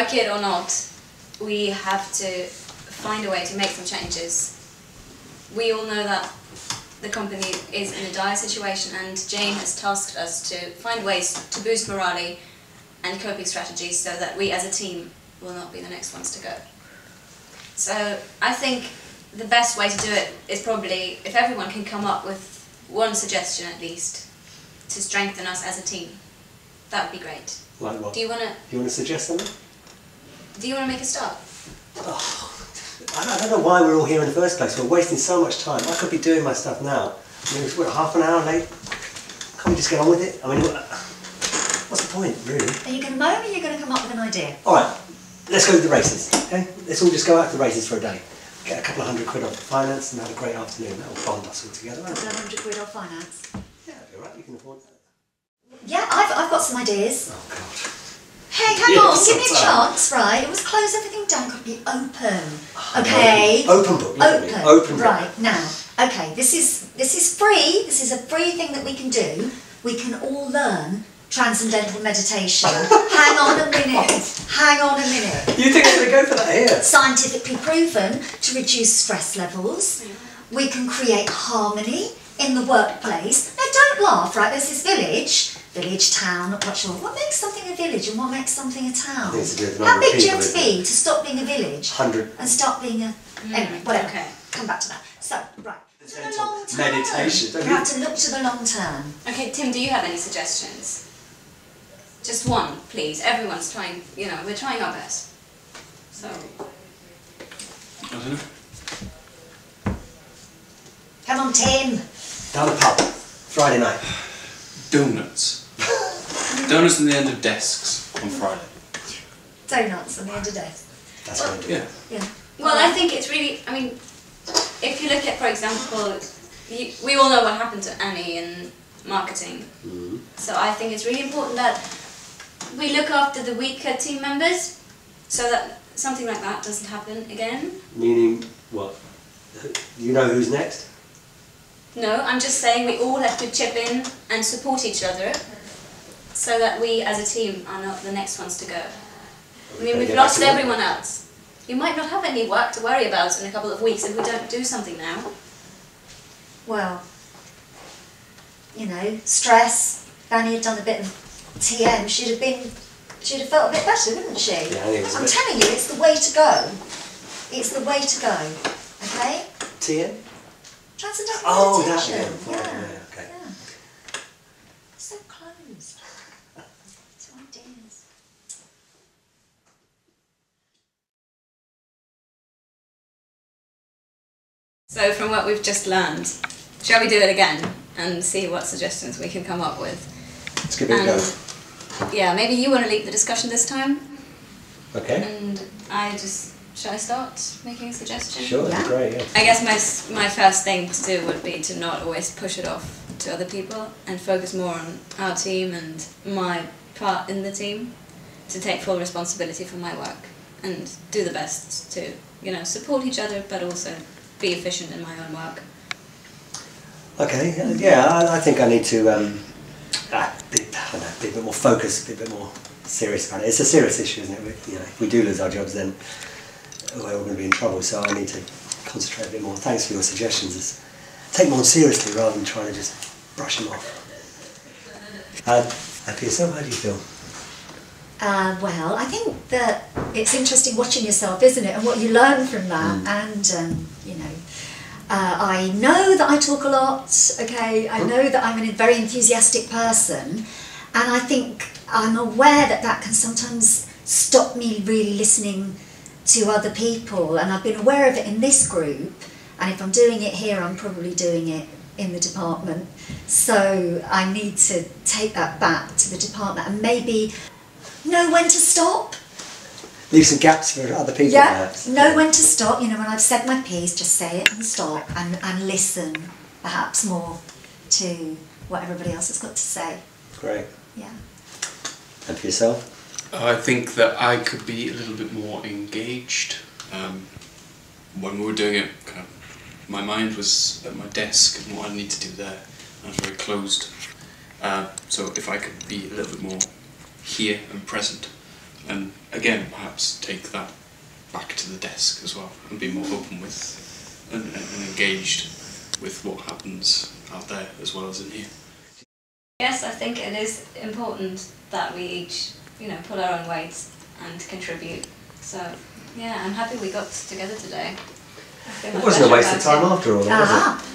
like it or not, we have to find a way to make some changes. We all know that the company is in a dire situation, and Jane has tasked us to find ways to boost morale and coping strategies so that we as a team will not be the next ones to go. So I think the best way to do it is probably if everyone can come up with one suggestion at least to strengthen us as a team. That would be great. Like what? Do you want to suggest something? Do you want to make a start? Oh, I don't know why we're all here in the first place. We're wasting so much time. I could be doing my stuff now. I mean, we're half an hour late. Can't we just get on with it? I mean, what's the point, really? Are you going to moan or are you going to come up with an idea? All right, let's go to the races, okay? Let's all just go out to the races for a day. Get a couple of £100 off finance and have a great afternoon. That'll bond us all together, won't it? £100 off finance? Yeah, you're right, you can afford that. Yeah, I've got some ideas. Oh, God. Hey, hang on, give me a chance, right? It was close everything down, could be open. Okay. Open book. Open book. Right, now, okay, this is free. This is a free thing that we can do. We can all learn transcendental meditation. Hang on a minute. Hang on a minute. You think I'm going to go for that here? Scientifically proven to reduce stress levels. We can create harmony in the workplace. Now, don't laugh, right? There's this village, town, not quite sure. What makes something a village and what makes something a town? I think it's to do with the How number of big do you people, have to be to stop being a village? 100. And start being a... Anyway, whatever. Okay. Come back to that. So, right. To the long term. Meditation. You have to look to the long term. Okay, Tim, do you have any suggestions? Just one, please. Everyone's trying, you know, we're trying our best. So... I don't know. Come on, Tim. Down the pub. Friday night. Donuts. Donuts on the end of desks on Friday. Donuts on the end of day. That's what I do. Yeah. Yeah. Well, I think it's really, I mean, if you look at, for example, we all know what happened to Annie in marketing. Mm-hmm. So I think it's really important that we look after the weaker team members so that something like that doesn't happen again. Meaning what? You know who's next? No, I'm just saying we all have to chip in and support each other so that we as a team are not the next ones to go. I mean, we've lost everyone else. You might not have any work to worry about in a couple of weeks if we don't do something now. Well, you know, stress. Fanny had done a bit of TM. She'd have felt a bit better, wouldn't she? Yeah, I think it was I'm telling you, it's the way to go. It's the way to go. Okay? TN? Transcendental meditation. That again. Yeah, okay. Yeah. So closed. So ideas. So from what we've just learned, shall we do it again and see what suggestions we can come up with? Let's give it a go. Yeah, maybe you want to lead the discussion this time? Okay. And shall I start making a suggestion? Sure, that'd be great, yeah. I guess my first thing to do would be to not always push it off to other people and focus more on our team and my part in the team, to take full responsibility for my work and do the best to, you know, support each other but also be efficient in my own work. Okay, yeah, I think I need to be a bit more focused, be a bit more serious about it. It's a serious issue, isn't it? You know, if we do lose our jobs, then we're all going to be in trouble, so I need to concentrate a bit more. Thanks for your suggestions. Take them on seriously rather than trying to just brush them off. And for yourself, how do you feel? Well, I think that it's interesting watching yourself, isn't it, and what you learn from that. And you know, I know that I talk a lot. Okay, I know that I'm a very enthusiastic person, and I think I'm aware that that can sometimes stop me really listening to other people. And I've been aware of it in this group, and if I'm doing it here, I'm probably doing it in the department. So I need to take that back to the department and maybe know when to stop. Leave some gaps for other people, perhaps. Know when to stop. You know, when I've said my piece, just say it and stop and listen perhaps more to what everybody else has got to say. Great. Yeah. And for yourself? I think that I could be a little bit more engaged. When we were doing it, kind of, my mind was at my desk and what I need to do there. I was very closed. So if I could be a little bit more here and present, and again, perhaps take that back to the desk as well, and be more open with and engaged with what happens out there as well as in here. Yes, I think it is important that we each, pull our own weights and contribute. So, yeah, I'm happy we got together today. It wasn't a waste of time after all, was it?